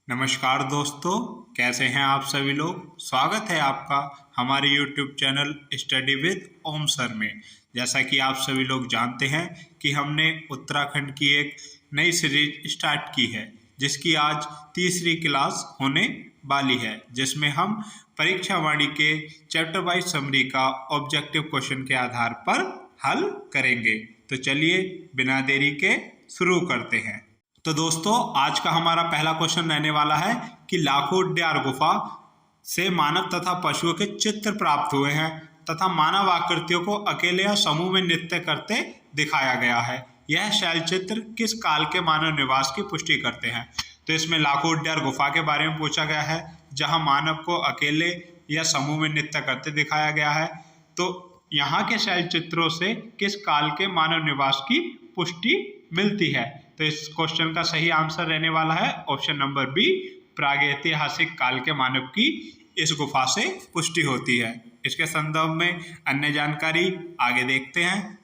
नमस्कार दोस्तों, कैसे हैं आप सभी लोग। स्वागत है आपका हमारे YouTube channel study with Om sir में। जैसा कि आप सभी लोग जानते हैं कि हमने उत्तराखंड की एक नई सीरीज स्टार्ट की है, जिसकी आज तीसरी क्लास होने वाली है, जिसमें हम परीक्षा वाणी के चैप्टर वाइज समरी का ऑब्जेक्टिव क्वेश्चन के आधार पर हल करेंगे। तो चलिए बिना देरी के शुरू करते हैं। तो दोस्तों, आज का हमारा पहला क्वेश्चन रहने वाला है कि लाखोद्वार गुफा से मानव तथा पशुओं के चित्र प्राप्त हुए हैं तथा मानव आकृतियों को अकेले या समूह में नृत्य करते दिखाया गया है। यह शैल चित्र किस काल के मानव निवास की पुष्टि करते हैं। तो इसमें लाखोद्वार गुफा के बारे में पूछा गया है, जहां मानव को अकेले या समूह में नृत्य करते दिखाया गया है। तो यहाँ के शैल चित्रों से किस काल के मानव निवास की पुष्टि मिलती है। तो इस क्वेश्चन का सही आंसर रहने वाला है ऑप्शन नंबर बी, प्रागैतिहासिक काल के मानव की इस गुफा से पुष्टि होती है। इसके संदर्भ में अन्य जानकारी आगे देखते हैं।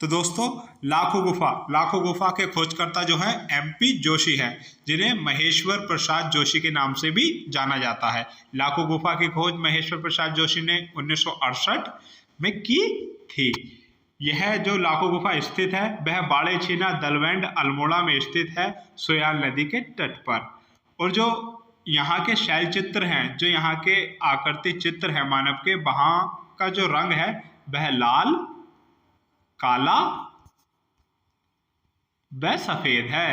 तो दोस्तों, लाखों गुफा के खोजकर्ता जो है MP जोशी है, जिन्हें महेश्वर प्रसाद जोशी के नाम से भी जाना जाता है। लाखों गुफा की खोज महेश्वर प्रसाद जोशी ने 1968 में की थी। यह जो लाखों गुफा स्थित है वह बाड़ेछीना दलवेंड अल्मोड़ा में स्थित है, सोयाल नदी के तट पर। और जो यहाँ के शैल चित्र हैं, जो यहाँ के आकृति चित्र है मानव के, वहाँ का जो रंग है वह लाल, काला व सफेद है।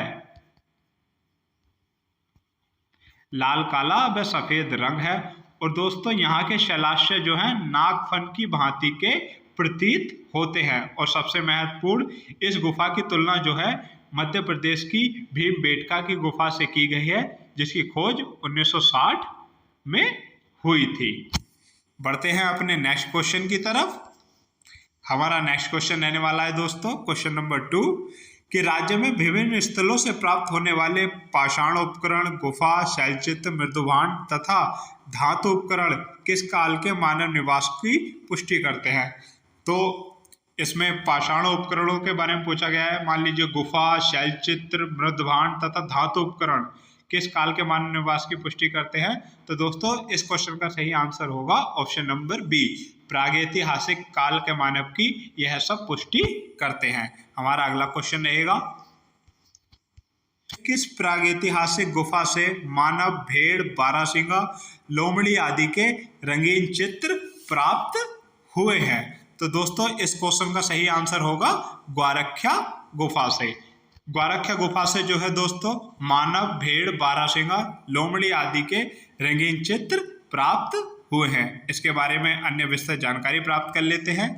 लाल, काला व सफेद रंग है। और दोस्तों, यहाँ के शैलाश्य जो है नागफन की भांति के प्रतीत होते हैं। और सबसे महत्वपूर्ण, इस गुफा की तुलना जो है मध्य प्रदेश की भीमबेटका की गुफा से की गई है, जिसकी खोज 1960 में हुई थी। बढ़ते हैं अपने नेक्स्ट क्वेश्चन की तरफ। हमारा नेक्स्ट क्वेश्चन रहने वाला है दोस्तों, क्वेश्चन नंबर 2, कि राज्य में विभिन्न स्थलों से प्राप्त होने वाले पाषाण उपकरण, गुफा, शैलचित्र, मृदुभांड तथा धातु उपकरण किस काल के मानव निवास की पुष्टि करते हैं। तो इसमें पाषाण उपकरणों के बारे में पूछा गया है। मान लीजिए गुफा, शैलचित्र, मृदुभांड तथा धातु उपकरण किस काल के मानव निवास की पुष्टि करते हैं। तो दोस्तों, इस क्वेश्चन का सही आंसर होगा ऑप्शन नंबर बी, प्रागैतिहासिक काल के मानव की यह सब पुष्टि करते हैं। हमारा अगला क्वेश्चन रहेगा, किस प्रागैतिहासिक गुफा से मानव भेड़, बारहसिंगा, लोमड़ी आदि के रंगीन चित्र प्राप्त हुए हैं। तो दोस्तों, इस क्वेश्चन का सही आंसर होगा ग्वारख्या गुफा से। ग्वारख्या गुफा से जो है दोस्तों मानव, भेड़, बारहसिंगा, लोमड़ी आदि के रंगीन चित्र प्राप्त हुए हैं। इसके बारे में अन्य विस्तृत जानकारी प्राप्त कर लेते हैं।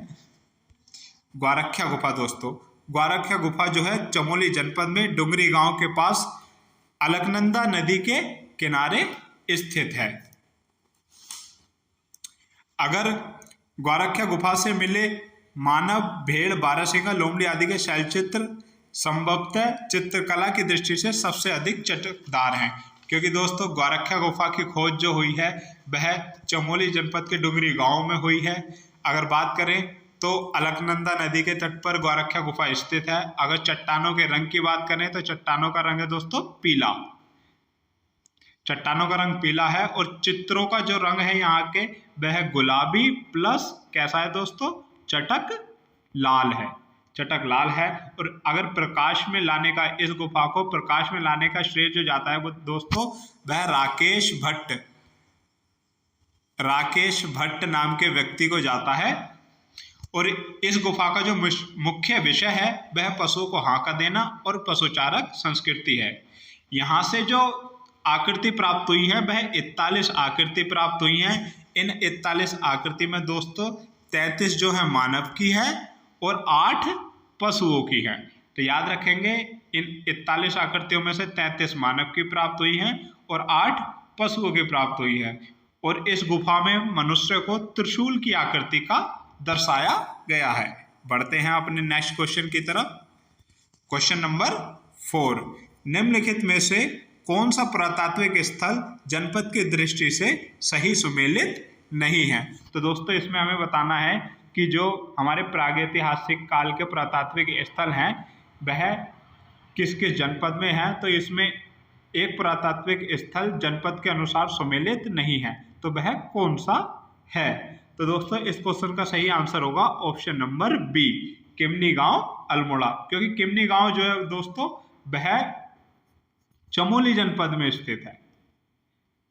ग्वारख्या गुफा दोस्तों, ग्वारख्या गुफा जो है चमोली जनपद में डुंगरी गांव के पास अलकनंदा नदी के किनारे स्थित है। अगर ग्वारख्या गुफा से मिले मानव, भेड़, बारहसिंगा, लोमड़ी आदि के शैलचित्र संभवतः चित्रकला की दृष्टि से सबसे अधिक चटकदार हैं, क्योंकि दोस्तों ग्वारख्या गुफा की खोज जो हुई है वह चमोली जनपद के डुंगरी गांव में हुई है। अगर बात करें तो अलकनंदा नदी के तट पर ग्वारख्या गुफा स्थित है। अगर चट्टानों के रंग की बात करें तो चट्टानों का रंग है दोस्तों पीला, चट्टानों का रंग पीला है। और चित्रों का जो रंग है यहाँ के वह गुलाबी प्लस कैसा है दोस्तों, चटक लाल है, चटक लाल है। और अगर प्रकाश में लाने का, इस गुफा को प्रकाश में लाने का श्रेय जो जाता है वो दोस्तों वह राकेश भट्ट नाम के व्यक्ति को जाता है। और इस गुफा का जो मुख्य विषय है वह पशुओं को हांका देना और पशुचारक संस्कृति है। यहाँ से जो आकृति प्राप्त हुई है वह 41 आकृति प्राप्त हुई हैं। इन 41 आकृति में दोस्तों 33 जो है मानव की है और 8 पशुओं की है। तो याद रखेंगे, इन 41 आकृतियों में से 33 मानव की प्राप्त हुई हैं और 8 पशुओं की प्राप्त हुई है। और इस गुफा में मनुष्य को त्रिशूल की आकृति का दर्शाया गया है। बढ़ते हैं अपने नेक्स्ट क्वेश्चन की तरफ। क्वेश्चन नंबर 4, निम्नलिखित में से कौन सा पुरातात्विक स्थल जनपद की दृष्टि से सही सुमेलित नहीं है। तो दोस्तों, इसमें हमें बताना है कि जो हमारे प्रागैतिहासिक काल के पुरातात्विक स्थल हैं वह किस किस जनपद में है, तो इसमें एक पुरातात्विक स्थल जनपद के अनुसार सम्मिलित नहीं है, तो वह कौन सा है? तो दोस्तों इस क्वेश्चन का सही आंसर होगा ऑप्शन नंबर बी, किमनी गांव अल्मोड़ा। क्योंकि किमनी गांव जो है दोस्तों वह चमोली जनपद में स्थित है।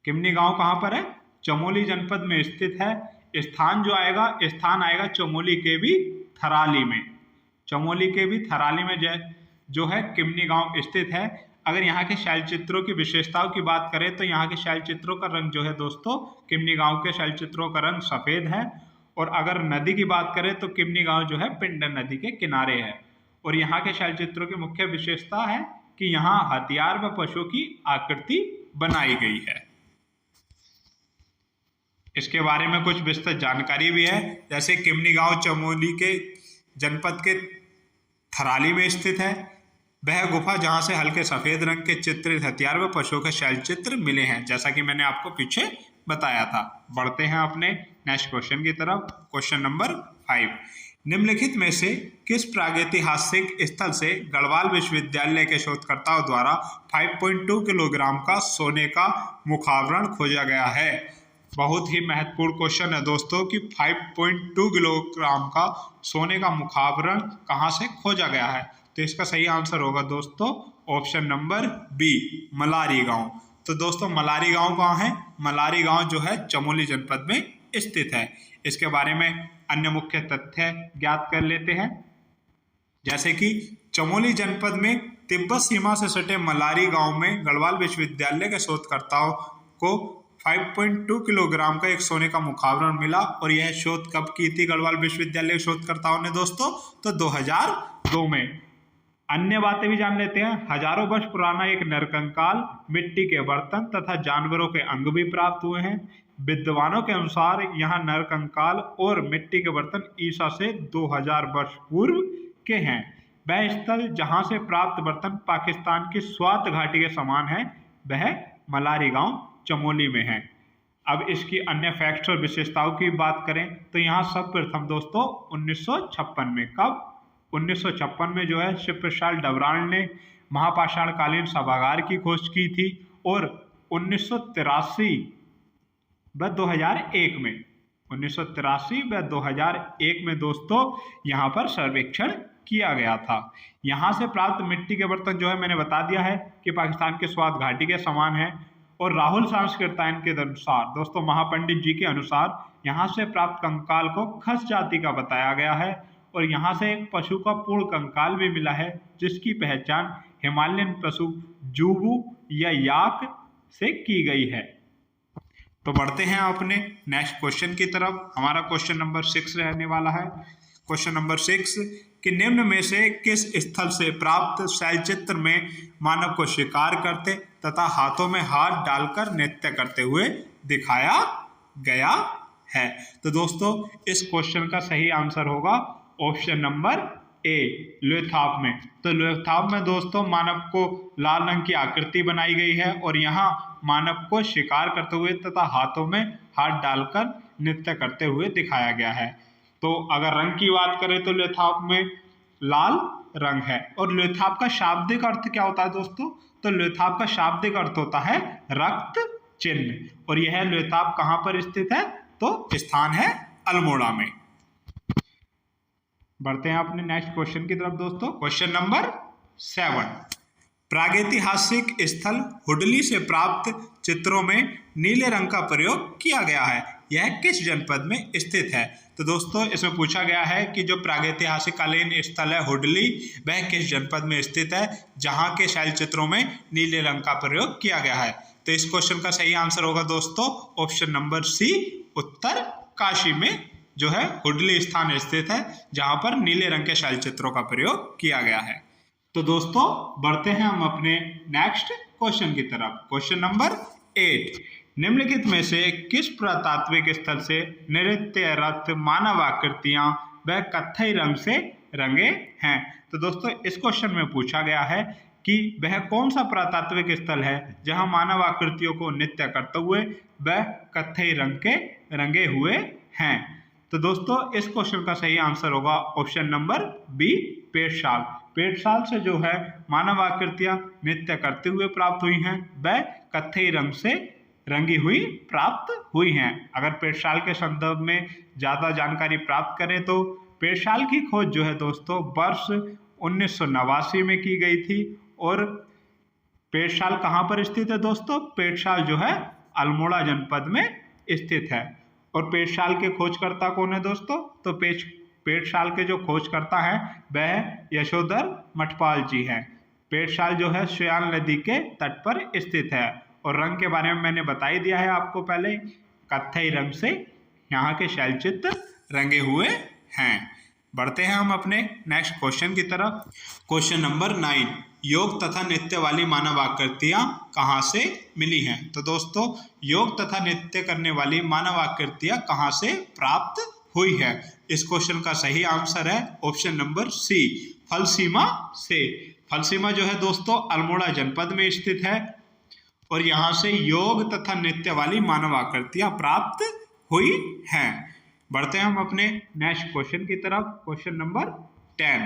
किमनी गांव कहां पर है? चमोली जनपद में स्थित है। स्थान जो आएगा, स्थान आएगा चमोली के भी थराली में। चमोली के भी थराली में जो है किमनी गांव स्थित है। अगर यहाँ के शैल चित्रों की विशेषताओं की बात करें तो यहाँ के शैल चित्रों का रंग जो है दोस्तों, किमनी गांव के शैल चित्रों का रंग सफेद है। और अगर नदी की बात करें तो किमनी गांव जो है पिंडर नदी के किनारे है। और यहाँ के शैल चित्रों की मुख्य विशेषता है कि यहाँ हथियार व पशुओं की आकृति बनाई गई है। इसके बारे में कुछ विस्तृत जानकारी भी है, जैसे किमनी गांव चमोली के जनपद के थराली में स्थित है। वह गुफा जहां से हल्के सफेद रंग के चित्रित हथियार व पशुओं के शैल चित्र मिले हैं, जैसा कि मैंने आपको पीछे बताया था। बढ़ते हैं अपने नेक्स्ट क्वेश्चन की तरफ। क्वेश्चन नंबर 5, निम्नलिखित में से किस प्रागैतिहासिक स्थल से गढ़वाल विश्वविद्यालय के शोधकर्ताओं द्वारा 5.2 किलोग्राम का सोने का मुखावरण खोजा गया है? बहुत ही महत्वपूर्ण क्वेश्चन है दोस्तों कि 5.2 किलोग्राम का सोने का मुखावरण कहां से खोजा गया है? तो इसका सही आंसर होगा दोस्तों ऑप्शन नंबर बी, मलारी गांव। तो दोस्तों मलारी गांव कहाँ है? मलारी गांव जो है चमोली जनपद में स्थित है। इसके बारे में अन्य मुख्य तथ्य ज्ञात कर लेते हैं, जैसे कि चमोली जनपद में तिब्बत सीमा से सटे मलारी गांव में गढ़वाल विश्वविद्यालय के शोधकर्ताओं को 5.2 किलोग्राम का एक सोने का मुखावरण मिला। और यह शोध कब की थी गढ़वाल विश्वविद्यालय के शोधकर्ताओं ने दोस्तों? तो 2002 में। अन्य बातें भी जान लेते हैं। हजारों वर्ष पुराना एक नरकंकाल, मिट्टी के बर्तन तथा जानवरों के अंग भी प्राप्त हुए हैं। विद्वानों के अनुसार यहाँ नरकंकाल और मिट्टी के बर्तन ईसा से 2000 वर्ष पूर्व के हैं। वह स्थल जहाँ से प्राप्त बर्तन पाकिस्तान की स्वात घाटी के समान है, वह मलारी गांव चमोली में है। अब इसकी अन्य फैक्ट्स और विशेषताओं की बात करें तो यहाँ सर्वप्रथम दोस्तों 1956 में, कब? 1956 में जो है शिव प्रसाद डबराल ने महापाषाणकालीन सभागार की खोज की थी। और 1983 व 2001 में 1983 व 2001 में दोस्तों यहाँ पर सर्वेक्षण किया गया था। यहाँ से प्राप्त मिट्टी के बर्तन जो है मैंने बता दिया है कि पाकिस्तान के स्वात घाटी के समान है। और राहुल सांस्कृतायन के अनुसार दोस्तों, महापंडित जी के अनुसार यहाँ से प्राप्त कंकाल को खस जाति का बताया गया है। और यहाँ से एक पशु का पूर्ण कंकाल भी मिला है, जिसकी पहचान हिमालयन पशु जूबू या याक से की गई है। तो बढ़ते हैं अपने नेक्स्ट क्वेश्चन की तरफ। हमारा क्वेश्चन नंबर 6 रहने वाला है। क्वेश्चन नंबर 6 कि निम्न में से किस स्थल से प्राप्त शैलचित्र में मानव को शिकार करते तथा हाथों में हाथ डालकर नृत्य करते हुए दिखाया गया है? तो दोस्तों इस क्वेश्चन का सही आंसर होगा ऑप्शन नंबर ए, लोथाप में। तो लोथाप में दोस्तों मानव को लाल रंग की आकृति बनाई गई है और यहाँ मानव को शिकार करते हुए तथा हाथों में हाथ डालकर नृत्य करते हुए दिखाया गया है। तो अगर रंग की बात करें तो लोथाप में लाल रंग है। और लोथाप का शाब्दिक अर्थ क्या होता है दोस्तों? तो लोथाप का शाब्दिक अर्थ होता है रक्त चिन्ह। और यह लोथाप कहाँ पर स्थित है? तो स्थान है अल्मोड़ा में। बढ़ते हैं अपने नेक्स्ट क्वेश्चन की तरफ दोस्तों। क्वेश्चन नंबर 7, प्रागैतिहासिक स्थल हुडली से प्राप्त चित्रों में नीले रंग का प्रयोग किया गया है, यह किस जनपद में स्थित है? तो दोस्तों इसमें पूछा गया है कि जो प्रागैतिहासिक कालीन स्थल है हुडली, वह किस जनपद में स्थित है जहां के शैल चित्रों में नीले रंग का प्रयोग किया गया है? तो इस क्वेश्चन का सही आंसर होगा दोस्तों ऑप्शन नंबर सी, उत्तर काशी में जो है हुडली स्थान स्थित है, जहां पर नीले रंग के शैल चित्रों का प्रयोग किया गया है। तो दोस्तों बढ़ते हैं हम अपने नेक्स्ट क्वेश्चन की तरफ। क्वेश्चन नंबर 8, निम्नलिखित में से किस पुरातात्विक स्थल से नृत्य रथ मानव आकृतियां व कत्थई रंग से रंगे हैं? तो दोस्तों इस क्वेश्चन में पूछा गया है कि वह कौन सा पुरातात्विक स्थल है जहां मानव आकृतियों को नृत्य करते हुए वह कत्थई रंग के रंगे हुए हैं? तो दोस्तों इस क्वेश्चन का सही आंसर होगा option number B, Petshal. Petshal से जो है मानव आकृतियां नृत्य करते हुए प्राप्त हुई हैं, वह कत्थई रंग से रंगी हुई प्राप्त हुई हैं। अगर पेटशाल के संदर्भ में ज़्यादा जानकारी प्राप्त करें तो पेटशाल की खोज जो है दोस्तों वर्ष 1989 में की गई थी। और पेटशाल कहाँ पर स्थित है दोस्तों? पेटशाल जो है अल्मोड़ा जनपद में स्थित है। और पेटशाल के खोजकर्ता कौन है दोस्तों? तो पेटशाल के जो खोजकर्ता हैं वह यशोधर मठपाल जी हैं। पेटशाल जो है सयान नदी के तट पर स्थित है। और रंग के बारे में मैंने बता ही दिया है आपको पहले, कत्थई रंग से यहाँ के शैलचित्र रंगे हुए हैं। बढ़ते हैं हम अपने नेक्स्ट क्वेश्चन की तरफ। क्वेश्चन नंबर 9, योग तथा नृत्य वाली मानव आकृतियां कहाँ से मिली हैं? तो दोस्तों योग तथा नृत्य करने वाली मानव आकृतियां कहाँ से प्राप्त हुई है? इस क्वेश्चन का सही आंसर है ऑप्शन नंबर सी, फलसीमा से। फलसीमा जो है दोस्तों अल्मोड़ा जनपद में स्थित है और यहाँ से योग तथा नृत्य वाली मानव आकृतियां प्राप्त हुई हैं। बढ़ते हैं हम अपने नेक्स्ट क्वेश्चन की तरफ। Question number 10।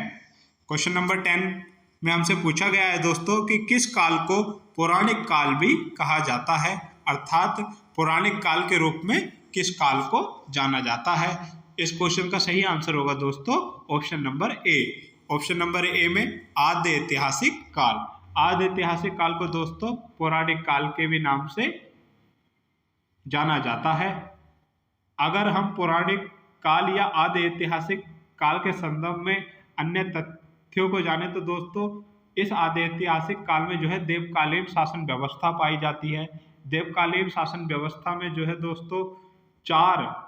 क्वेश्चन नंबर 10 में हमसे पूछा गया है दोस्तों कि किस काल को पौराणिक काल भी कहा जाता है, अर्थात पौराणिक काल के रूप में किस काल को जाना जाता है? इस क्वेश्चन का सही आंसर होगा दोस्तों option number A. Option number A में आद्य ऐतिहासिक काल। आद्य ऐतिहासिक काल को दोस्तों पौराणिक काल के भी नाम से जाना जाता है। अगर हम पौराणिक काल या आद्य ऐतिहासिक काल के संदर्भ में अन्य तथ्यों को जाने तो दोस्तों इस आद्य ऐतिहासिक काल में जो है देवकालीन शासन व्यवस्था पाई जाती है। देवकालीन शासन व्यवस्था में जो है दोस्तों चार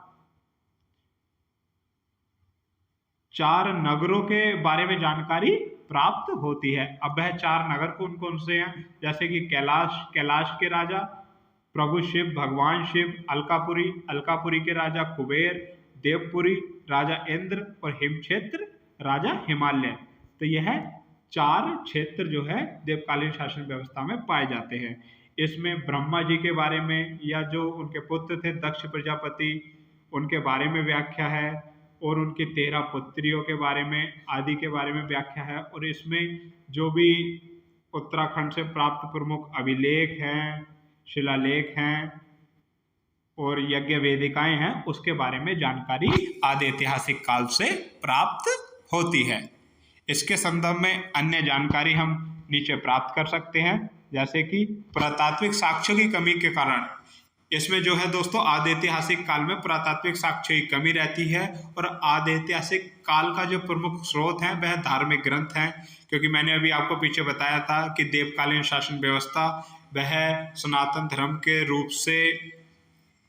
नगरों के बारे में जानकारी प्राप्त होती है। अब वह 4 नगर कौन कौन से हैं? जैसे कि कैलाश के राजा प्रभु शिव भगवान शिव, अलकापुरी के राजा कुबेर, देवपुरी राजा इंद्र और हिमक्षेत्र राजा हिमालय। तो यह 4 क्षेत्र जो है देवकालीन शासन व्यवस्था में पाए जाते हैं। इसमें ब्रह्मा जी के बारे में या जो उनके पुत्र थे दक्ष प्रजापति उनके बारे में व्याख्या है और उनकी 13 पुत्रियों के बारे में आदि के बारे में व्याख्या है। और इसमें जो भी उत्तराखंड से प्राप्त प्रमुख अभिलेख हैं, शिलालेख हैं और यज्ञ वेदिकाएं हैं उसके बारे में जानकारी आदि ऐतिहासिक काल से प्राप्त होती है। इसके संदर्भ में अन्य जानकारी हम नीचे प्राप्त कर सकते हैं, जैसे कि पुरातात्विक साक्ष्यों की कमी के कारण इसमें जो है दोस्तों आदि ऐतिहासिक काल में पुरातात्विक साक्ष्यों की कमी रहती है। और आदि ऐतिहासिक काल का जो प्रमुख स्रोत है वह धार्मिक ग्रंथ हैं, क्योंकि मैंने अभी आपको पीछे बताया था कि देवकालीन शासन व्यवस्था वह सनातन धर्म के रूप से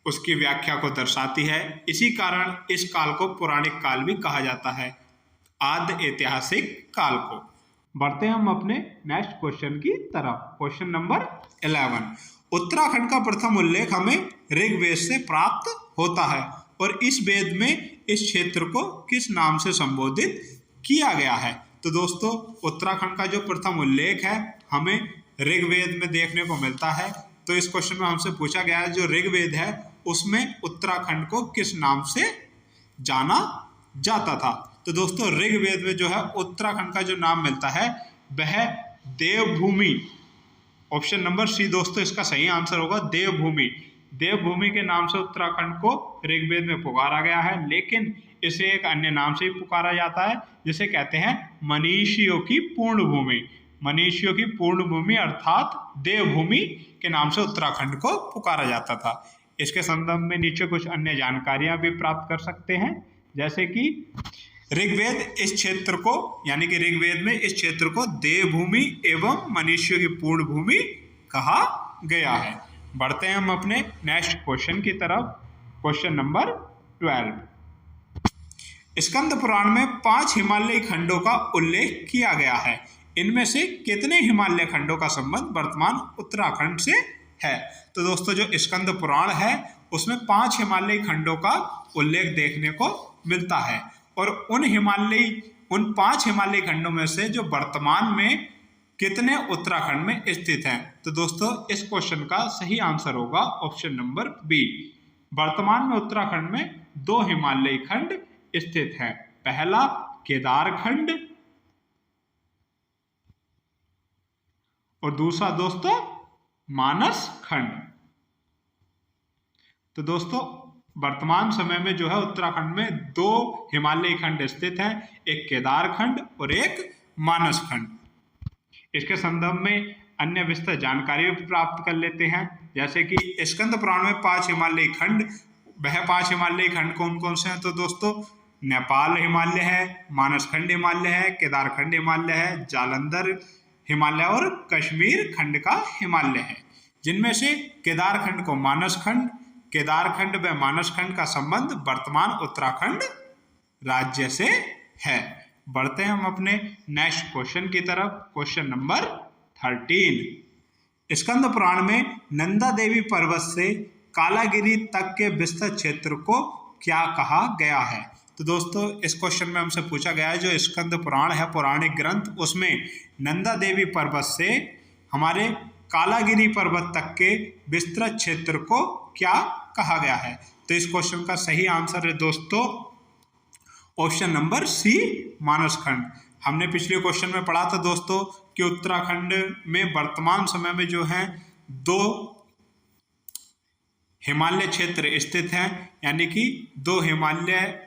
उसकी व्याख्या को दर्शाती है। इसी कारण इस काल को पौराणिक काल भी कहा जाता है, आद्य ऐतिहासिक काल को। बढ़ते हैं हम अपने नेक्स्ट क्वेश्चन की तरफ। क्वेश्चन नंबर 11, उत्तराखंड का प्रथम उल्लेख हमें ऋग्वेद से प्राप्त होता है और इस वेद में इस क्षेत्र को किस नाम से संबोधित किया गया है? तो दोस्तों उत्तराखंड का जो प्रथम उल्लेख है हमें ऋग्वेद में देखने को मिलता है। तो इस क्वेश्चन में हमसे पूछा गया है जो ऋग्वेद है उसमें उत्तराखंड को किस नाम से जाना जाता था? तो दोस्तों ऋग्वेद में जो है उत्तराखंड का जो नाम मिलता है वह देवभूमि। ऑप्शन नंबर सी दोस्तों इसका सही आंसर होगा देवभूमि। देवभूमि के नाम से उत्तराखंड को ऋग्वेद में पुकारा गया है, लेकिन इसे एक अन्य नाम से भी पुकारा जाता है जिसे कहते हैं मनीषियों की पूर्ण भूमि। मनीषियों की पूर्ण भूमि अर्थात देवभूमि के नाम से उत्तराखंड को पुकारा जाता था। इसके संदर्भ में नीचे कुछ अन्य जानकारियां भी प्राप्त कर सकते हैं, जैसे कि ऋग्वेद इस क्षेत्र को यानी कि ऋग्वेद में इस क्षेत्र को देवभूमि एवं मनीषियों की पूर्ण भूमि कहा गया है। बढ़ते हैं हम अपने नेक्स्ट क्वेश्चन की तरफ। क्वेश्चन नंबर 12, स्कंद पुराण में 5 हिमालयी खंडों का उल्लेख किया गया है। इनमें से कितने हिमालय खंडों का संबंध वर्तमान उत्तराखंड से है? तो दोस्तों जो स्कंद पुराण है उसमें 5 हिमालयी खंडों का उल्लेख देखने को मिलता है और उन 5 हिमालयी खंडों में से जो वर्तमान में कितने उत्तराखंड में स्थित हैं? तो दोस्तों इस क्वेश्चन का सही आंसर होगा ऑप्शन नंबर बी। वर्तमान में उत्तराखंड में 2 हिमालयी खंड स्थित हैं। पहला केदार खंड और दूसरा दोस्तों मानस खंड। तो दोस्तों वर्तमान समय में जो है उत्तराखंड में 2 हिमालयी खंड स्थित हैं, एक केदार खंड और एक मानस खंड। इसके संदर्भ में अन्य विस्तृत जानकारी भी प्राप्त कर लेते हैं, जैसे कि स्कंद पुराण में 5 हिमालयी खंड, वह 5 हिमालयी खंड कौन कौन से हैं? तो दोस्तों नेपाल हिमालय है, मानस खंड हिमालय है, केदार खंड हिमालय है, जालंधर हिमालय और कश्मीर खंड का हिमालय है, जिनमें से केदार खंड को मानस खंड, केदार खंड व मानस खंड का संबंध वर्तमान उत्तराखंड राज्य से है। बढ़ते हैं हम अपने नेक्स्ट क्वेश्चन की तरफ। Question number 13। स्कंद पुराण में नंदा देवी पर्वत से कालागिरी तक के विस्तृत क्षेत्र को क्या कहा गया है? तो दोस्तों इस क्वेश्चन में हमसे पूछा गया है, जो स्कंद पुराण है पौराणिक ग्रंथ, उसमें नंदा देवी पर्वत से हमारे कालागिरी पर्वत तक के विस्तृत क्षेत्र को क्या कहा गया है? तो इस क्वेश्चन का सही आंसर है दोस्तों ऑप्शन नंबर सी, मानस खंड। हमने पिछले क्वेश्चन में पढ़ा था दोस्तों कि उत्तराखंड में वर्तमान समय में जो है 2 हिमालय क्षेत्र स्थित हैं, यानी कि 2 हिमालय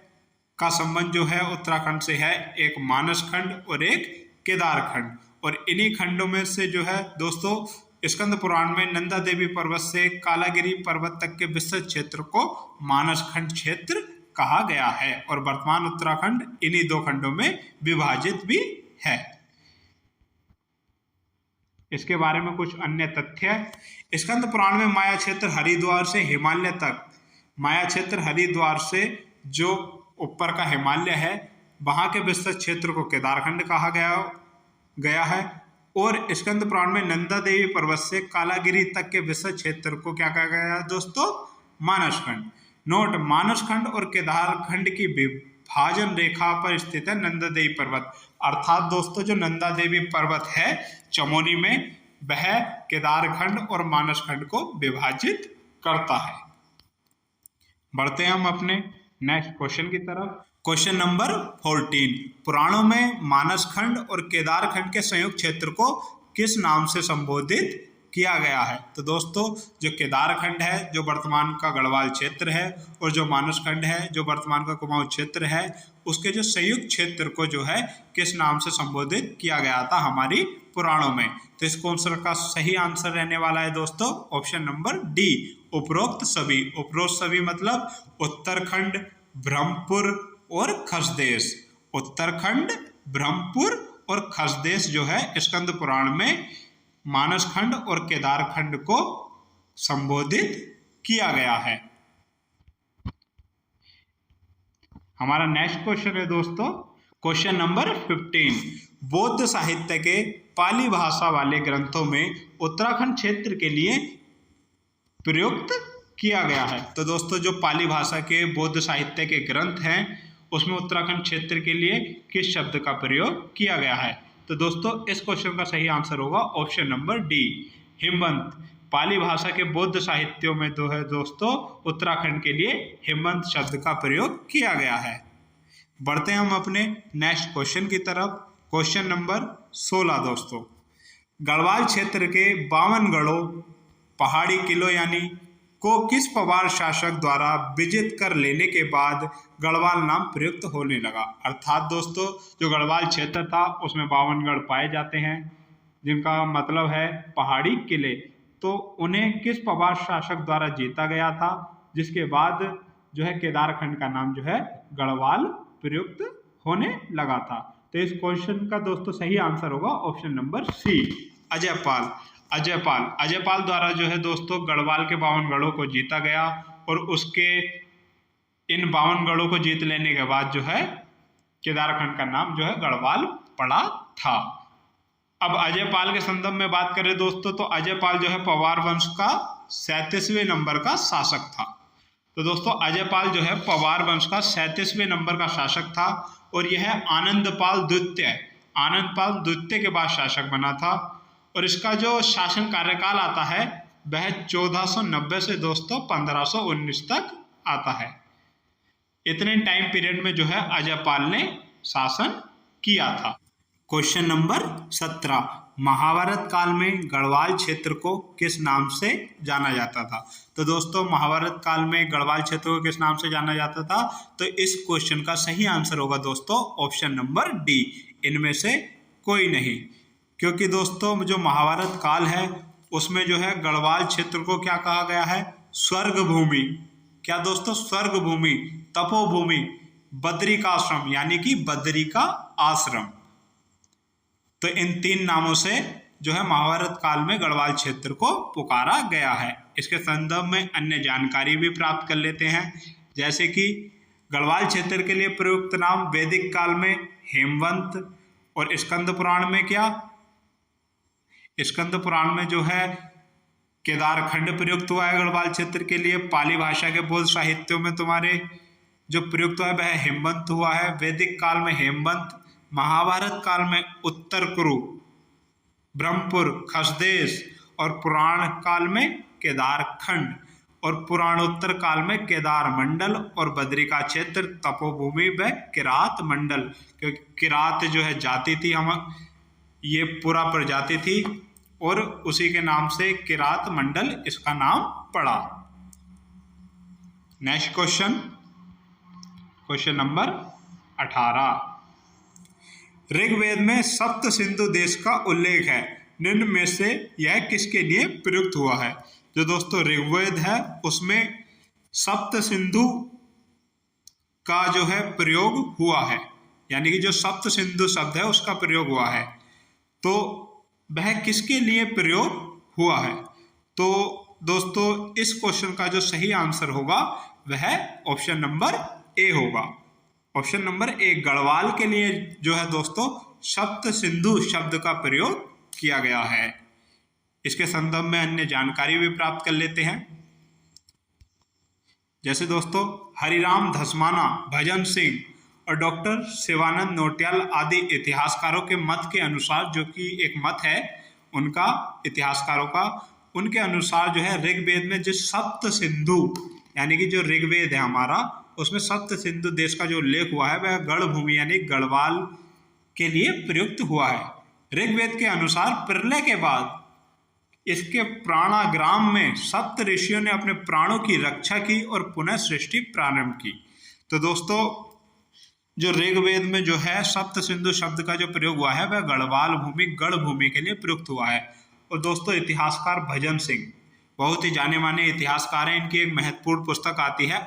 का संबंध जो है उत्तराखंड से है, एक मानस खंड और एक केदार खंड। और इन्हीं खंडों में से जो है दोस्तों स्कंद पुराण में नंदा देवी पर्वत से कालागिरी पर्वत तक के विस्तृत क्षेत्र को मानस खंड क्षेत्र कहा गया है, और वर्तमान उत्तराखंड इन्हीं 2 खंडों में विभाजित भी है। इसके बारे में कुछ अन्य तथ्य। स्कंद पुराण में माया क्षेत्र हरिद्वार से हिमालय तक, माया क्षेत्र हरिद्वार से जो ऊपर का हिमालय है वहां के विस्तृत क्षेत्र को केदारखंड कहा गया है, और स्कंद पुराण में नंदा देवी पर्वत से कालागिरी तक के विस्तृत क्षेत्र को क्या कहा गया है दोस्तों? मानस खंड। नोट, मानस खंड और केदार खंड की विभाजन रेखा पर स्थित है नंदा देवी पर्वत, अर्थात दोस्तों जो नंदा देवी पर्वत है चमोली में, वह केदार खंड और मानस खंड को विभाजित करता है। बढ़ते हैं हम अपने नेक्स्ट क्वेश्चन की तरफ। Question number 14। पुराणों में मानस खंड और केदार खंड के संयुक्त क्षेत्र को किस नाम से संबोधित किया गया है? तो दोस्तों जो केदार खंड है जो वर्तमान का गढ़वाल क्षेत्र है, और जो मानस खंड है जो वर्तमान का कुमाऊं क्षेत्र है, उसके जो संयुक्त क्षेत्र को जो है किस नाम से संबोधित किया गया था हमारी पुराणों में? तो इस क्वेश्चन का सही आंसर रहने वाला है दोस्तों ऑप्शन नंबर डी, उपरोक्त सभी। उपरोक्त सभी मतलब उत्तरखंड, ब्रह्मपुर और खसदेश। उत्तरखंड, ब्रह्मपुर और खसदेश जो है स्कंद पुराण में मानस खंड और केदार खंड को संबोधित किया गया है। हमारा नेक्स्ट क्वेश्चन है दोस्तों क्वेश्चन नंबर 15। बौद्ध साहित्य के पाली भाषा वाले ग्रंथों में उत्तराखंड क्षेत्र के लिए प्रयुक्त किया गया है। तो दोस्तों जो पाली भाषा के बौद्ध साहित्य के ग्रंथ हैं उसमें उत्तराखंड क्षेत्र के लिए किस शब्द का प्रयोग किया गया है? तो दोस्तों इस क्वेश्चन का सही आंसर होगा ऑप्शन नंबर डी, हिमवंत। पाली भाषा के बौद्ध साहित्यों में जो है दोस्तों उत्तराखंड के लिए हिमवंत शब्द का प्रयोग किया गया है। बढ़ते हैं हम अपने नेक्स्ट क्वेश्चन की तरफ। क्वेश्चन नंबर 16 दोस्तों, गढ़वाल क्षेत्र के 52 गढ़ों पहाड़ी किलों यानी को किस पवार शासक द्वारा विजित कर लेने के बाद गढ़वाल नाम प्रयुक्त होने लगा? अर्थात दोस्तों जो गढ़वाल क्षेत्र था उसमें 52 गढ़ पाए जाते हैं जिनका मतलब है पहाड़ी किले, तो उन्हें किस पवार शासक द्वारा जीता गया था, जिसके बाद जो है केदारखंड का नाम जो है गढ़वाल प्रयुक्त होने लगा था? तो इस क्वेश्चन का दोस्तों सही आंसर होगा option number C, Ajaypal. Ajaypal द्वारा जो है दोस्तों गढ़वाल के 52 गढ़ों को जीता गया, और उसके इन 52 गढ़ों को जीत लेने के बाद जो है केदारखंड का नाम जो है गढ़वाल पड़ा था। अब अजयपाल के संदर्भ में बात करें दोस्तों तो अजयपाल जो है पवार वंश का 37वें नंबर का शासक था। तो दोस्तों अजयपाल जो है पवार वंश का 37वें नंबर का शासक था, और यह आनंदपाल द्वितीय के बाद शासक बना था, और इसका जो शासन कार्यकाल आता है वह 1490 से दोस्तों 1519 तक आता है। इतने टाइम पीरियड में जो है अजयपाल ने शासन किया था। क्वेश्चन नंबर 17, महाभारत काल में गढ़वाल क्षेत्र को किस नाम से जाना जाता था? तो दोस्तों महाभारत काल में गढ़वाल क्षेत्र को किस नाम से जाना जाता था? तो इस क्वेश्चन का सही आंसर होगा दोस्तों ऑप्शन नंबर डी, इनमें से कोई नहीं। क्योंकि दोस्तों जो महाभारत काल है उसमें जो है गढ़वाल क्षेत्र को क्या कहा गया है? स्वर्ग भूमि। क्या दोस्तों? स्वर्ग भूमि, तपोभूमि, बद्रिकाश्रम यानी कि बद्री का आश्रम। तो इन 3 नामों से जो है महाभारत काल में गढ़वाल क्षेत्र को पुकारा गया है। इसके संदर्भ में अन्य जानकारी भी प्राप्त कर लेते हैं, जैसे कि गढ़वाल क्षेत्र के लिए प्रयुक्त नाम वैदिक काल में हेमवंत, और स्कंद पुराण में क्या? स्कंद पुराण में जो है केदारखंड प्रयुक्त हुआ है गढ़वाल क्षेत्र के लिए। पाली भाषा के बोध साहित्यों में तुम्हारे जो प्रयुक्त हुआ है वह हेमवंत हुआ है। वैदिक काल में हेमवंत, महाभारत काल में उत्तर कुरु, ब्रह्मपुर, खसदेश, और पुराण काल में केदारखंड, और पुराणोत्तर काल में केदार मंडल, और बद्रिका क्षेत्र तपोभूमि व किरात मंडल। क्योंकि किरात जो है जाति थी, हम ये पूरा प्रजाति थी और उसी के नाम से किरात मंडल इसका नाम पड़ा। Next question, question number 18। Rigveda में सप्त सिंधु देश का उल्लेख है, निम्न में से यह किसके लिए प्रयुक्त हुआ है? जो दोस्तों ऋग्वेद है उसमें सप्त सिंधु का जो है प्रयोग हुआ है, यानी कि जो सप्त सिंधु शब्द है उसका प्रयोग हुआ है। तो वह किसके लिए प्रयोग हुआ है? तो दोस्तों इस क्वेश्चन का जो सही आंसर होगा वह ऑप्शन नंबर ए होगा। ऑप्शन नंबर ए, गढ़वाल के लिए जो है दोस्तों सप्त सिंधु शब्द का प्रयोग किया गया है। इसके संदर्भ में अन्य जानकारी भी प्राप्त कर लेते हैं, जैसे दोस्तों हरिराम धस्माना, भजन सिंह और डॉक्टर शिवानंद नौटियाल आदि इतिहासकारों के मत के अनुसार, जो कि एक मत है उनका, इतिहासकारों का, उनके अनुसार जो है ऋग्वेद में जो सप्त सिंधु यानी कि जो ऋग्वेद है हमारा उसमें सप्त सिंधु देश का जो उल्लेख हुआ है वह गढ़ भूमि यानी गढ़वाल के लिए प्रयुक्त हुआ है। ऋग्वेद के अनुसार प्रलय के बाद इसके प्राणाग्राम में सप्त ऋषियों ने अपने प्राणों की रक्षा की और पुनः सृष्टि प्रारंभ की। तो दोस्तों जो ऋग्वेद में जो है सप्त सिंधु शब्द का जो प्रयोग हुआ है वह गढ़वाल भूमि, गढ़ भूमि के लिए प्रयुक्त हुआ है। और दोस्तों इतिहासकार भजन सिंह बहुत ही जाने माने इतिहासकार हैं, इनकी एक महत्वपूर्ण पुस्तक आती है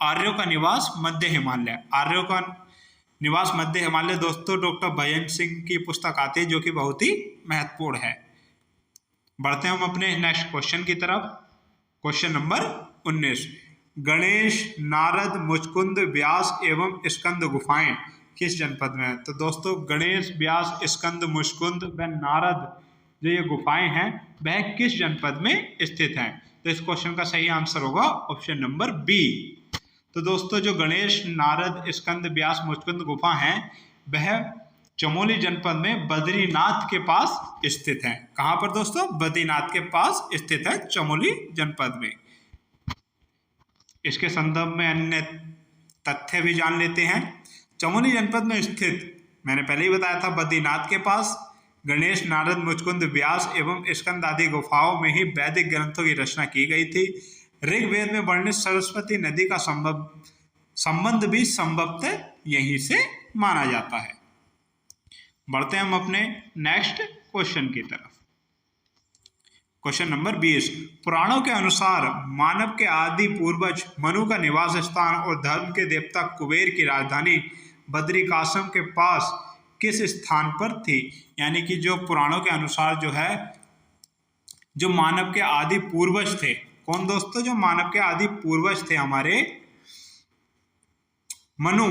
आर्यों का निवास मध्य हिमालय। आर्यों का निवास मध्य हिमालय दोस्तों डॉक्टर भजन सिंह की पुस्तक आती है, जो कि बहुत ही महत्वपूर्ण है। बढ़ते हैं हम अपने नेक्स्ट क्वेश्चन की तरफ। क्वेश्चन नंबर 19, गणेश, नारद, मुचकुंद, व्यास एवं स्कंद गुफाएं किस जनपद में है? तो दोस्तों गणेश, व्यास, स्कंद, मुचकुंद व नारद जो ये गुफाएं हैं वह किस जनपद में स्थित हैं? तो इस क्वेश्चन का सही आंसर होगा ऑप्शन नंबर बी। तो दोस्तों जो गणेश, नारद, स्कंद, व्यास, मुचकुंद गुफा हैं वह चमोली जनपद में बद्रीनाथ के पास स्थित है। कहां पर दोस्तों? बद्रीनाथ के पास स्थित है चमोली जनपद में। इसके संदर्भ में अन्य तथ्य भी जान लेते हैं। चमोली जनपद में स्थित, मैंने पहले ही बताया था, बद्रीनाथ के पास गणेश, नारद, मुचकुंद, व्यास एवं स्कंद आदि गुफाओं में ही वैदिक ग्रंथों की रचना की गई थी। ऋग्वेद में वर्णित सरस्वती नदी का संबंध भी संभवतः यहीं से माना जाता है। बढ़ते हैं हम अपने नेक्स्ट क्वेश्चन की तरफ। क्वेश्चन नंबर 20, पुराणों के अनुसार मानव के आदि पूर्वज मनु का निवास स्थान और धर्म के देवता कुबेर की राजधानी बद्रिकाश्रम के पास किस स्थान पर थी? यानी कि जो पुराणों के अनुसार जो है जो मानव के आदि पूर्वज थे, कौन दोस्तों? जो मानव के आदि पूर्वज थे हमारे मनु,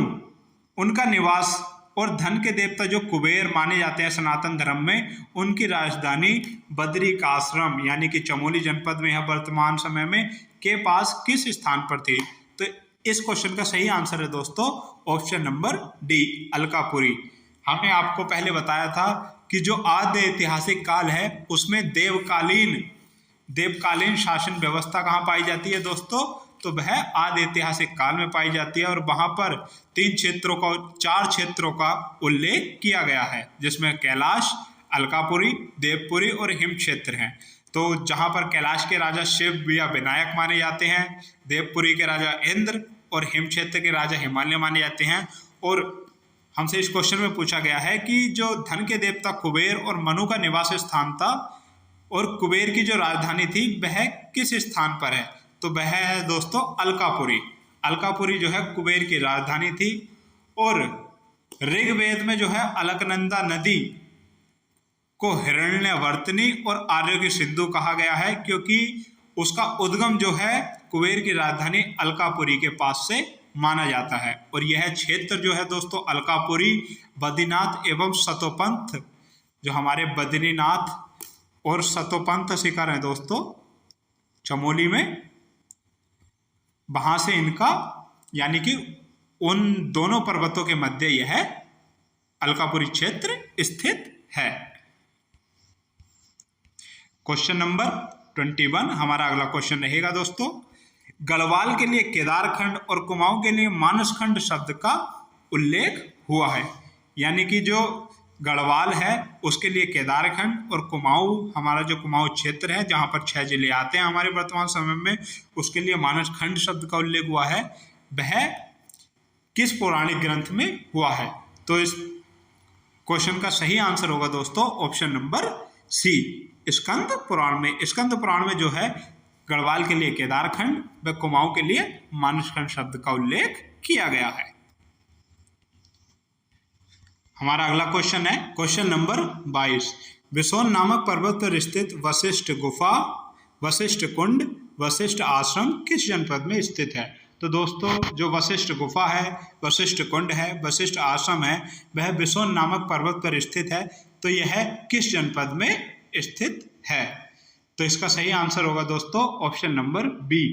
उनका निवास और धन के देवता जो कुबेर माने जाते हैं सनातन धर्म में, उनकी राजधानी बद्रिकाश्रम यानी कि चमोली जनपद में है वर्तमान समय में, के पास किस स्थान पर थी? तो इस क्वेश्चन का सही आंसर है दोस्तों ऑप्शन नंबर डी, अलकापुरी। हमने आपको पहले बताया था कि जो आद्य ऐतिहासिक काल है उसमें देवकालीन शासन व्यवस्था कहाँ पाई जाती है दोस्तों? तो वह आद्य ऐतिहासिक काल में पाई जाती है और वहां पर 4 क्षेत्रों का उल्लेख किया गया है, जिसमें कैलाश, अलकापुरी, देवपुरी और हिम क्षेत्र हैं। तो जहाँ पर कैलाश के राजा शिव या विनायक माने जाते हैं, देवपुरी के राजा इंद्र और हिम क्षेत्र के राजा हिमालय माने जाते हैं। और हमसे इस क्वेश्चन में पूछा गया है कि जो धन के देवता कुबेर और मनु का निवास स्थान था और कुबेर की जो राजधानी थी वह किस स्थान पर है, तो वह है दोस्तों अलकापुरी। अलकापुरी जो है कुबेर की राजधानी थी। और ऋग्वेद में जो है अलकनंदा नदी को हिरण्यवर्तनी और आर्य की सिंधु कहा गया है, क्योंकि उसका उद्गम जो है कुबेर की राजधानी अलकापुरी के पास से माना जाता है। और यह क्षेत्र जो है दोस्तों अलकापुरी, बद्रीनाथ एवं सतोपंथ, जो हमारे बद्रीनाथ और सतोपंथ शिखर है दोस्तों चमोली में, वहां से इनका यानी कि उन दोनों पर्वतों के मध्य यह अलकापुरी क्षेत्र स्थित है। क्वेश्चन नंबर 21 हमारा अगला क्वेश्चन रहेगा दोस्तों। गढ़वाल के लिए केदारखंड और कुमाऊं के लिए मानसखंड शब्द का उल्लेख हुआ है। यानी कि जो गढ़वाल है उसके लिए केदारखंड और कुमाऊं, हमारा जो कुमाऊं क्षेत्र है जहां पर 6 जिले आते हैं हमारे वर्तमान समय में, उसके लिए मानसखंड शब्द का उल्लेख हुआ है। वह किस पौराणिक ग्रंथ में हुआ है, तो इस क्वेश्चन का सही आंसर होगा दोस्तों ऑप्शन नंबर सी, स्कंद पुराण में। स्कंद पुराण में जो है गढ़वाल के लिए केदारखंड व कुमाऊं के लिए मानसखंड शब्द का उल्लेख किया गया है। हमारा अगला क्वेश्चन है क्वेश्चन नंबर 22। बिसोन नामक पर्वत पर स्थित वशिष्ठ गुफा, वशिष्ठ कुंड, वशिष्ठ आश्रम किस जनपद में स्थित है। तो दोस्तों जो वशिष्ठ गुफा है, वशिष्ठ कुंड है, वशिष्ठ आश्रम है, वह बिसोन नामक पर्वत पर स्थित है। तो यह किस जनपद में स्थित है, तो इसका सही आंसर होगा दोस्तों option number B,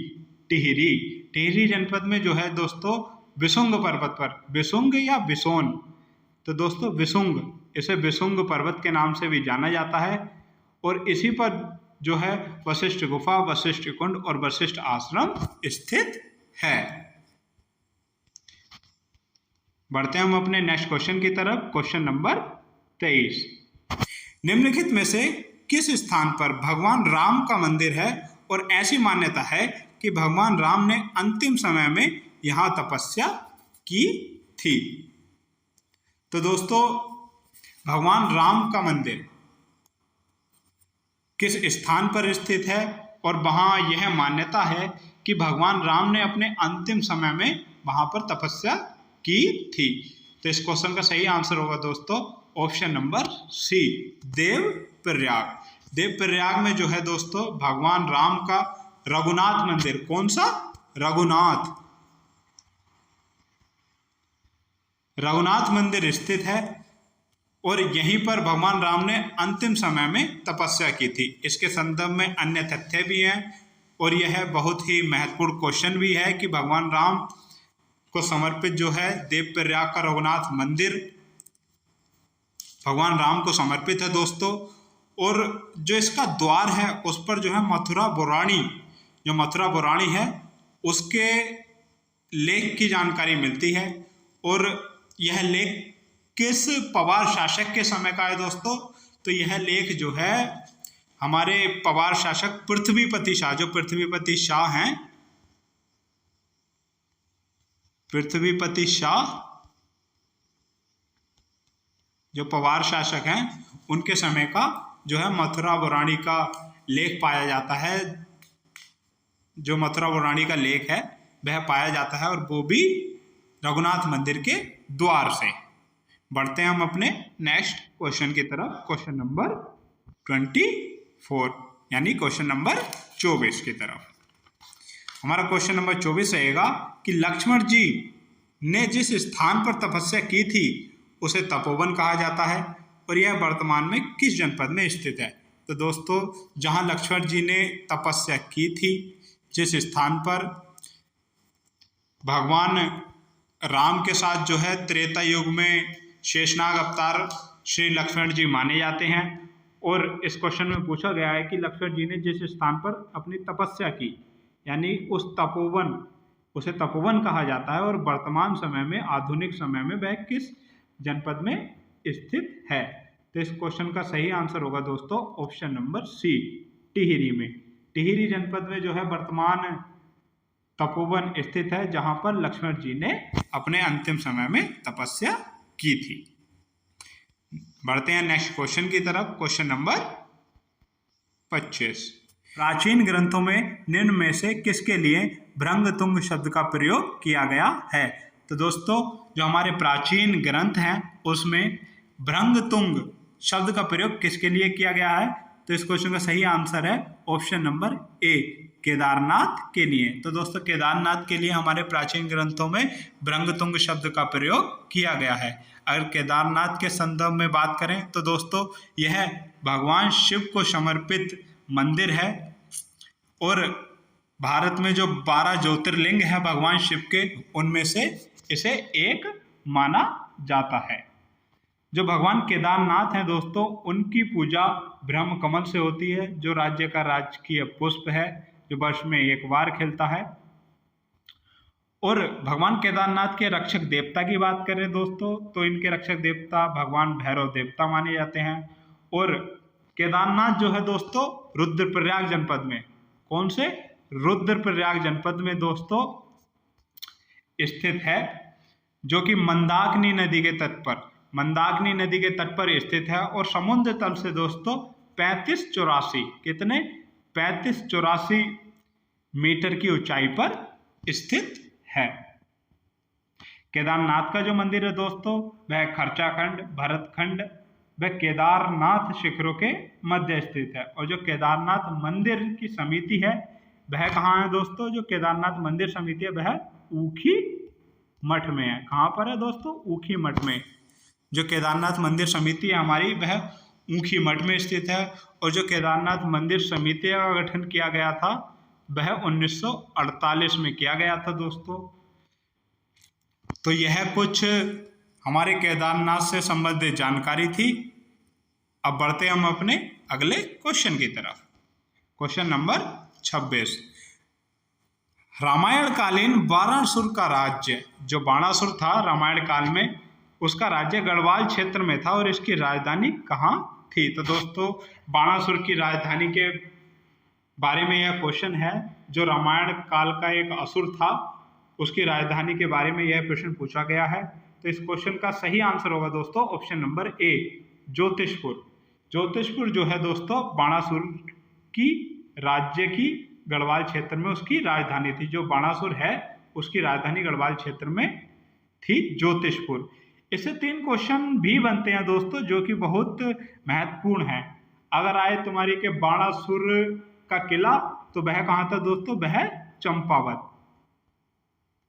Tehri. Tehri जनपद में जो है दोस्तों बिसुंग पर्वत पर, बिसुंग या बिसोन, तो दोस्तों बिसुंग, इसे बिसुंग पर्वत के नाम से भी जाना जाता है। और इसी पर जो है वशिष्ठ गुफा, वशिष्ठ कुंड और वशिष्ठ आश्रम स्थित है। बढ़ते हैं हम अपने नेक्स्ट क्वेश्चन की तरफ। Question number 23। निम्नलिखित में से किस स्थान पर भगवान राम का मंदिर है और ऐसी मान्यता है कि भगवान राम ने अंतिम समय में यहां तपस्या की थी। तो दोस्तों भगवान राम का मंदिर किस स्थान पर स्थित है और वहां यह मान्यता है कि भगवान राम ने अपने अंतिम समय में वहां पर तपस्या की थी। तो इस क्वेश्चन का सही आंसर होगा दोस्तों option number C, Devprayag. Devprayag में जो है दोस्तों भगवान राम का रघुनाथ मंदिर, कौन सा, रघुनाथ मंदिर स्थित है। और यहीं पर भगवान राम ने अंतिम समय में तपस्या की थी। इसके संदर्भ में अन्य तथ्य भी हैं और यह बहुत ही महत्वपूर्ण क्वेश्चन भी है कि भगवान राम को समर्पित जो है देवप्रयाग का रघुनाथ मंदिर भगवान राम को समर्पित है दोस्तों। और जो इसका द्वार है उस पर जो है मथुरा बुराणी, जो मथुरा बुराणी है उसके लेख की जानकारी मिलती है। और यह लेख किस पवार शासक के समय का है दोस्तों, तो यह लेख जो है हमारे पवार शासक पृथ्वीपति शाह, जो पृथ्वीपति शाह हैं, पृथ्वीपति शाह जो पवार शासक हैं उनके समय का जो है मथुरा बुराणी का लेख पाया जाता है। जो मथुरा बुराणी का लेख है वह पाया जाता है और वो भी रघुनाथ मंदिर के द्वार से। बढ़ते हैं हम अपने नेक्स्ट क्वेश्चन की तरफ, क्वेश्चन नंबर 24 यानी क्वेश्चन नंबर 24 की तरफ। हमारा क्वेश्चन नंबर 24 रहेगा कि लक्ष्मण जी ने जिस स्थान पर तपस्या की थी उसे तपोवन कहा जाता है और यह वर्तमान में किस जनपद में स्थित है। तो दोस्तों जहां लक्ष्मण जी ने तपस्या की थी, जिस स्थान पर भगवान राम के साथ जो है त्रेता युग में शेषनाग अवतार श्री लक्ष्मण जी माने जाते हैं। और इस क्वेश्चन में पूछा गया है कि लक्ष्मण जी ने जिस स्थान पर अपनी तपस्या की, यानी उस तपोवन, उसे तपोवन कहा जाता है और वर्तमान समय में, आधुनिक समय में वह किस जनपद में स्थित है। तो इस क्वेश्चन का सही आंसर होगा दोस्तों ऑप्शन नंबर सी, टिहरी में। टिहरी जनपद में जो है वर्तमान तपोवन स्थित है, जहां पर लक्ष्मण जी ने अपने अंतिम समय में तपस्या की थी। बढ़ते हैं नेक्स्ट क्वेश्चन की तरफ। Question number 25। प्राचीन ग्रंथों में निम्न में से किसके लिए भृंगतुंग शब्द का प्रयोग किया गया है? तो दोस्तों जो हमारे प्राचीन ग्रंथ हैं उसमें भृंगतुंग शब्द का प्रयोग किसके लिए किया गया है? तो इस क्वेश्चन का सही आंसर है ऑप्शन नंबर ए, केदारनाथ के लिए। तो दोस्तों केदारनाथ के लिए हमारे प्राचीन ग्रंथों में भृंगतुंग शब्द का प्रयोग किया गया है। अगर केदारनाथ के संदर्भ में बात करें तो दोस्तों यह भगवान शिव को समर्पित मंदिर है और भारत में जो 12 ज्योतिर्लिंग है भगवान शिव के, उनमें से इसे एक माना जाता है। जो भगवान केदारनाथ हैं दोस्तों, उनकी पूजा ब्रह्म कमल से होती है, जो राज्य का राजकीय पुष्प है, जो वर्ष में एक बार खिलता है। और भगवान केदारनाथ के रक्षक देवता की बात करें दोस्तों, तो इनके रक्षक देवता भगवान भैरव देवता माने जाते हैं। और केदारनाथ जो है दोस्तों रुद्रप्रयाग जनपद में, कौन से? रुद्रप्रयाग जनपद में दोस्तों स्थित है, जो कि मंदाकिनी नदी के तट पर, मंदाकिनी नदी के तट पर स्थित है। और समुद्र तल से दोस्तों 3584, कितने? 3584 मीटर की ऊंचाई पर स्थित है। केदारनाथ का जो मंदिर है दोस्तों वह खर्चाखंड, भरतखंड व केदारनाथ शिखरों के मध्य स्थित है। और जो केदारनाथ मंदिर की समिति है वह कहाँ है दोस्तों? जो केदारनाथ मंदिर समिति है वह ऊखी मठ में है। कहाँ पर है दोस्तों? ऊखी मठ में। जो केदारनाथ मंदिर समिति है हमारी वह ऊखी मठ में स्थित है। और जो केदारनाथ मंदिर समिति का गठन किया गया था वह 1948 में किया गया था दोस्तों। तो यह कुछ हमारे केदारनाथ से संबंधित जानकारी थी। अब बढ़ते हम अपने अगले क्वेश्चन की तरफ। Question number 26। रामायण कालीन बाणासुर का राज्य, जो बाणासुर था रामायण काल में, उसका राज्य गढ़वाल क्षेत्र में था और इसकी राजधानी कहाँ थी? तो दोस्तों बाणासुर की राजधानी के बारे में यह क्वेश्चन है। जो रामायण काल का एक असुर था उसकी राजधानी के बारे में यह प्रश्न पूछा गया है। तो इस क्वेश्चन का सही आंसर होगा दोस्तों option number A, Jyotishpur. Jyotishpur जो है दोस्तों बाणासुर की राज्य की गढ़वाल क्षेत्र में उसकी राजधानी थी। जो बाणासुर है उसकी राजधानी गढ़वाल क्षेत्र में थी ज्योतिषपुर। इससे 3 क्वेश्चन भी बनते हैं दोस्तों जो कि बहुत महत्वपूर्ण हैं। अगर आए तुम्हारी के बाणासुर का किला, तो वह कहाँ था दोस्तों? वह चंपावत।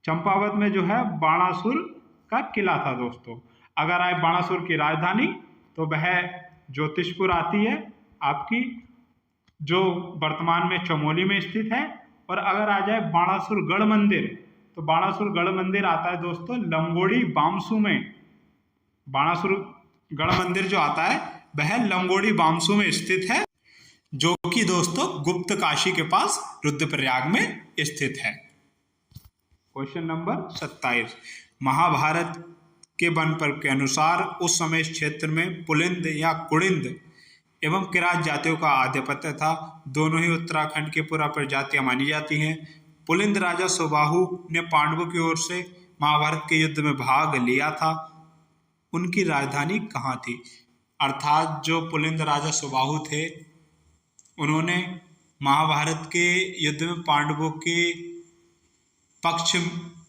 चंपावत में जो है बाणासुर का किला था दोस्तों। अगर आए बाणासुर की राजधानी, तो वह ज्योतिषपुर आती है आपकी, जो वर्तमान में चमोली में स्थित है। और अगर आ जाए बाणासुर गढ़ मंदिर, तो बाणासुर गढ़ मंदिर आता है दोस्तों लंगोड़ी बामसू में। बाणासुर गढ़ मंदिर जो आता है वह लंगोड़ी बामसू में स्थित है, जो कि दोस्तों गुप्त काशी के पास रुद्रप्रयाग में स्थित है। Question number 27। महाभारत के वन पर्व के अनुसार उस समय इस क्षेत्र में पुलिंद या कुड़िंद एवं किरात जातियों का आधिपत्य था। दोनों ही उत्तराखंड की पुरा प्रजातियां मानी जाती हैं। पुलिंद राजा सुबाहु ने पांडवों की ओर से महाभारत के युद्ध में भाग लिया था। उनकी राजधानी कहाँ थी? अर्थात जो पुलिंद राजा सुबाहु थे उन्होंने महाभारत के युद्ध में पांडवों के पक्ष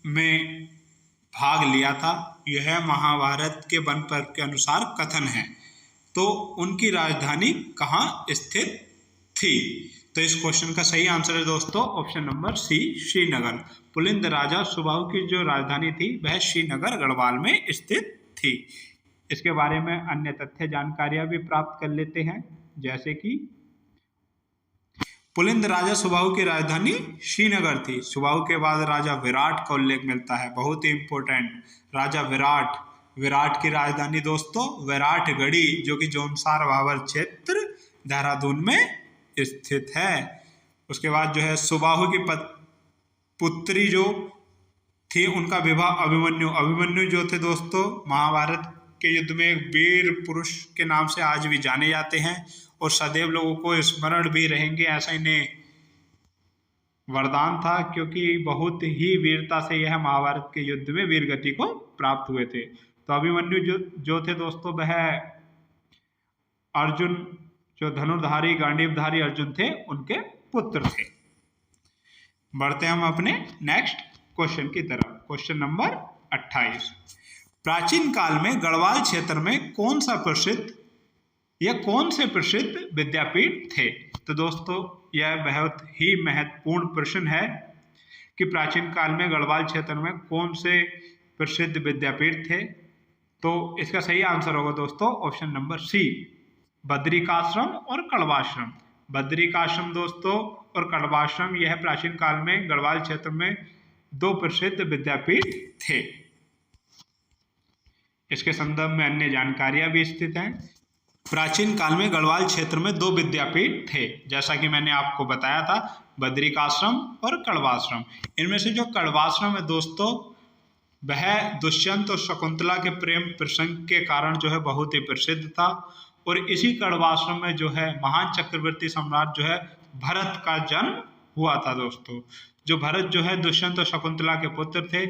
में भाग लिया था। यह महाभारत के वन पर्व के अनुसार कथन है। तो उनकी राजधानी कहाँ स्थित थी? तो इस क्वेश्चन का सही आंसर है दोस्तों ऑप्शन नंबर सी, श्रीनगर। पुलिंद राजा सुबाहु की जो राजधानी थी वह श्रीनगर गढ़वाल में स्थित थी। इसके बारे में अन्य तथ्य जानकारियां भी प्राप्त कर लेते हैं, जैसे कि पुलिंद राजा सुबाहु की राजधानी श्रीनगर थी। सुबाहु के बाद राजा विराट का उल्लेख मिलता है, बहुत ही इंपॉर्टेंट। राजा विराट की राजधानी दोस्तों विराटगढ़ी, जो कि जौनसार भाबर क्षेत्र देहरादून में स्थित है। उसके बाद जो है सुबाहु की पुत्री जो थी उनका विवाह अभिमन्यु जो थे दोस्तों महाभारत के युद्ध में एक वीर पुरुष के नाम से आज भी जाने जाते हैं और सदैव लोगों को स्मरण भी रहेंगे। ऐसा इन्हें वरदान था, क्योंकि बहुत ही वीरता से यह महाभारत के युद्ध में वीर गति को प्राप्त हुए थे। तो अभिमन्यु जो थे दोस्तों, वह अर्जुन, जो धनुर्धारी गांडीवधारी अर्जुन थे, उनके पुत्र थे। बढ़ते हम अपने नेक्स्ट क्वेश्चन की तरफ। Question number 28। प्राचीन काल में गढ़वाल क्षेत्र में कौन सा प्रसिद्ध या कौन से प्रसिद्ध विद्यापीठ थे? तो दोस्तों यह बहुत ही महत्वपूर्ण प्रश्न है कि प्राचीन काल में गढ़वाल क्षेत्र में कौन से प्रसिद्ध विद्यापीठ थे। तो इसका सही आंसर होगा दोस्तों ऑप्शन नंबर सी, बद्रिकाश्रम और कण्वाश्रम। बद्रिकाश्रम दोस्तों और कण्वाश्रम, यह प्राचीन काल में गढ़वाल क्षेत्र में दो प्रसिद्ध विद्यापीठ थे। इसके संदर्भ में अन्य जानकारियां भी स्थित हैं। प्राचीन काल में गढ़वाल क्षेत्र में दो विद्यापीठ थे, जैसा कि मैंने आपको बताया था, बद्रिकाश्रम और कण्वाश्रम। इनमें से जो कण्वाश्रम है दोस्तों, वह दुष्यंत और शकुंतला के प्रेम प्रसंग के कारण जो है बहुत ही प्रसिद्ध था। और इसी कण्वाश्रम में जो है महान चक्रवर्ती सम्राट जो है भरत का जन्म हुआ था दोस्तों। जो भरत जो है दुष्यंत और शकुंतला के पुत्र थे,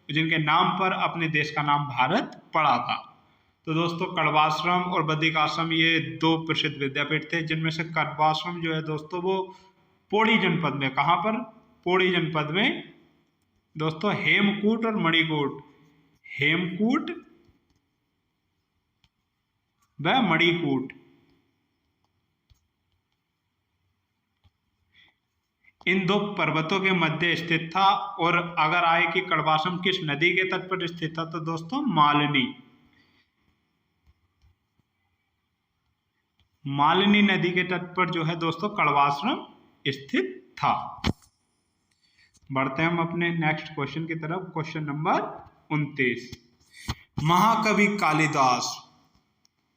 जिनके नाम पर अपने देश का नाम भारत पड़ा था। तो दोस्तों कण्वाश्रम और बद्रिकाश्रम ये दो प्रसिद्ध विद्यापीठ थे, जिनमें से कण्वाश्रम जो है दोस्तों वो पौड़ी जनपद में, कहाँ पर? पौड़ी जनपद में दोस्तों, हेमकूट और मणिकूट, हेमकूट व मणिकूट, इन दो पर्वतों के मध्य स्थित था। और अगर आए कि कण्वाश्रम किस नदी के तट पर स्थित था, तो दोस्तों मालिनी नदी के तट पर जो है दोस्तों कण्वाश्रम स्थित था। बढ़ते हैं हम अपने नेक्स्ट क्वेश्चन की तरफ। Question number 29। महाकवि कालिदास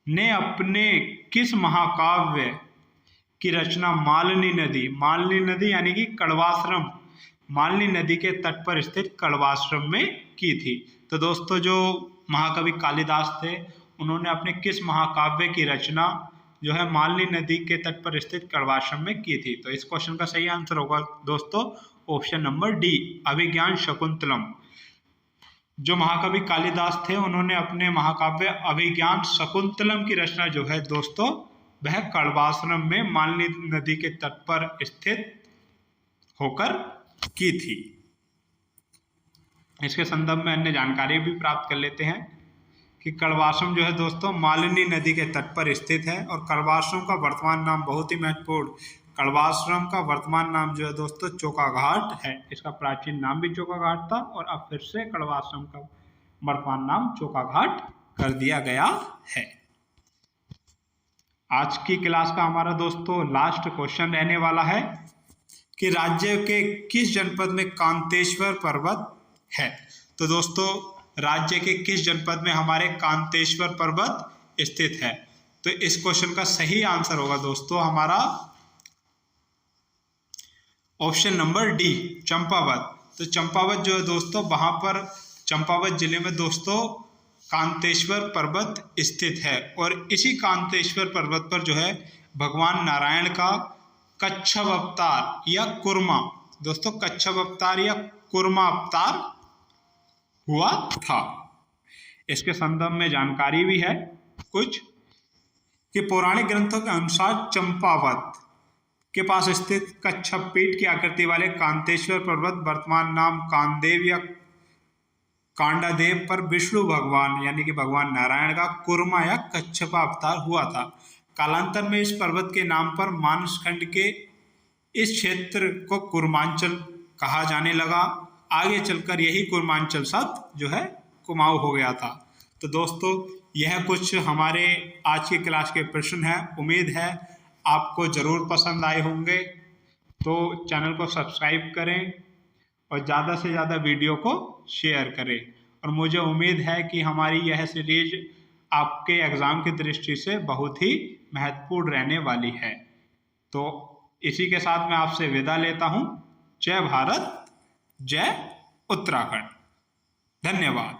ने अपने किस महाकाव्य की रचना मालिनी नदी यानी कि कण्वाश्रम, मालिनी नदी के तट पर स्थित कण्वाश्रम में की थी? तो दोस्तों जो महाकवि कालिदास थे, उन्होंने अपने किस महाकाव्य की रचना जो है मालिनी नदी के तट पर स्थित कण्वाश्रम में की थी? तो इस क्वेश्चन का सही आंसर होगा दोस्तों ऑप्शन नंबर डी, अभिज्ञान शकुंतलम। जो महाकवि कालिदास थे, उन्होंने अपने महाकाव्य अभिज्ञान शकुंतलम की रचना जो है दोस्तों वह कण्वाश्रम में मालिनी नदी के तट पर स्थित होकर की थी। इसके संदर्भ में अन्य जानकारी भी प्राप्त कर लेते हैं कि कण्वाश्रम जो है दोस्तों मालिनी नदी के तट पर स्थित है। और कण्वाश्रम का वर्तमान नाम बहुत ही महत्वपूर्ण, कण्वाश्रम का वर्तमान नाम जो है दोस्तों चोकाघाट है। इसका प्राचीन नाम भी चोकाघाट था और अब फिर से कण्वाश्रम का वर्तमान नाम चोकाघाट कर दिया गया है। आज की क्लास का हमारा दोस्तों लास्ट क्वेश्चन रहने वाला है कि राज्य के किस जनपद में कांतेश्वर पर्वत है? तो दोस्तों राज्य के किस जनपद में हमारे कांतेश्वर पर्वत स्थित है? तो इस क्वेश्चन का सही आंसर होगा दोस्तों हमारा ऑप्शन नंबर डी, चंपावत। तो चंपावत जो है दोस्तों, वहां पर चंपावत जिले में दोस्तों कांतेश्वर पर्वत स्थित है। और इसी कांतेश्वर पर्वत पर जो है भगवान नारायण का कच्छप अवतार या कुर्मा, दोस्तों कच्छप अवतार या कुर्मा अवतार हुआ था। इसके संदर्भ में जानकारी भी है कुछ कि पौराणिक ग्रंथों के अनुसार चंपावत के पास स्थित कच्छप पीठ की आकृति वाले कांतेश्वर पर्वत वर्तमान नाम कांदेव या कांडादेव पर विष्णु भगवान यानी कि भगवान नारायण का कुर्मा या कच्छप अवतार हुआ था। कालांतर में इस पर्वत के नाम पर मानसखंड के इस क्षेत्र को कुर्मांचल कहा जाने लगा। आगे चलकर यही कुर्मांचल शब्द जो है कुमाऊं हो गया था। तो दोस्तों यह कुछ हमारे आज की क्लास के प्रश्न हैं। उम्मीद है आपको ज़रूर पसंद आए होंगे। तो चैनल को सब्सक्राइब करें और ज़्यादा से ज़्यादा वीडियो को शेयर करें। और मुझे उम्मीद है कि हमारी यह सीरीज आपके एग्ज़ाम की दृष्टि से बहुत ही महत्वपूर्ण रहने वाली है। तो इसी के साथ मैं आपसे विदा लेता हूँ। जय भारत, जय उत्तराखंड। धन्यवाद।